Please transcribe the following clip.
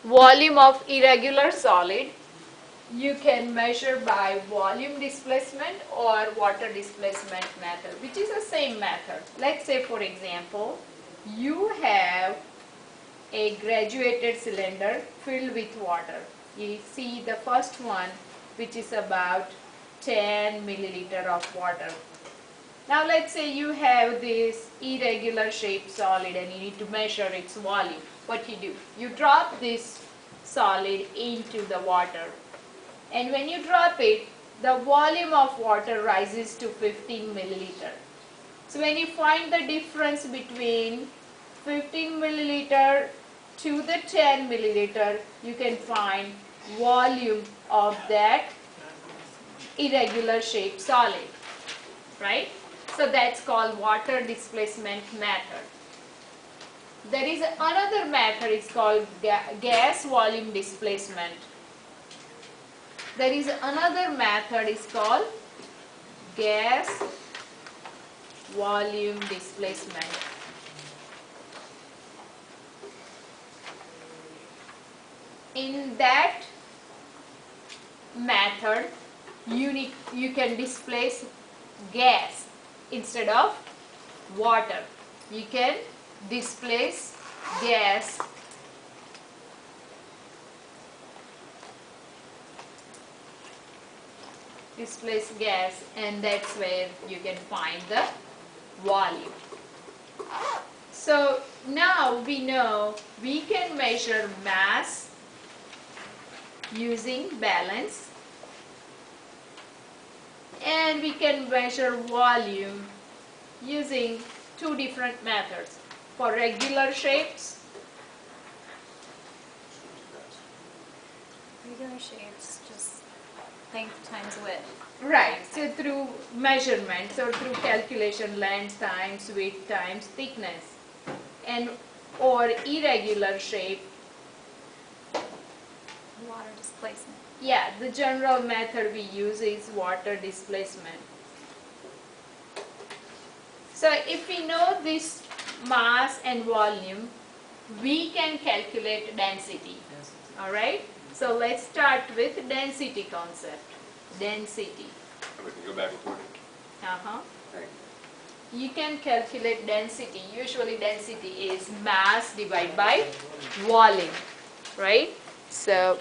volume of irregular solid you can measure by volume displacement or water displacement method, which is the same method. Let's say, for example, you have a graduated cylinder filled with water. You see the first one, which is about 10 milliliter of water. Now let's say you have this irregular shaped solid and you need to measure its volume. What you do? You drop this solid into the water, and when you drop it, the volume of water rises to 15 milliliter. So when you find the difference between 15 milliliter to the 10 milliliter, you can find volume of that irregular shaped solid, right? So that's called water displacement method. There is another method, it's called gas volume displacement. There is another method, it's called gas volume displacement. In that method, you can displace gas instead of water. You can displace gas and that's where you can find the volume. So now we know we can measure mass using balance, and we can measure volume using two different methods. For regular shapes, just length times width. right, so through measurements or through calculation, length times width times thickness, and or irregular shape, Water displacement. yeah, the general method we use is water displacement. So if we know this mass and volume, we can calculate density. Alright, so let's start with density concept. Density. We can go back and forth. Thank you. You can calculate density. Usually density is mass divided by volume, right? So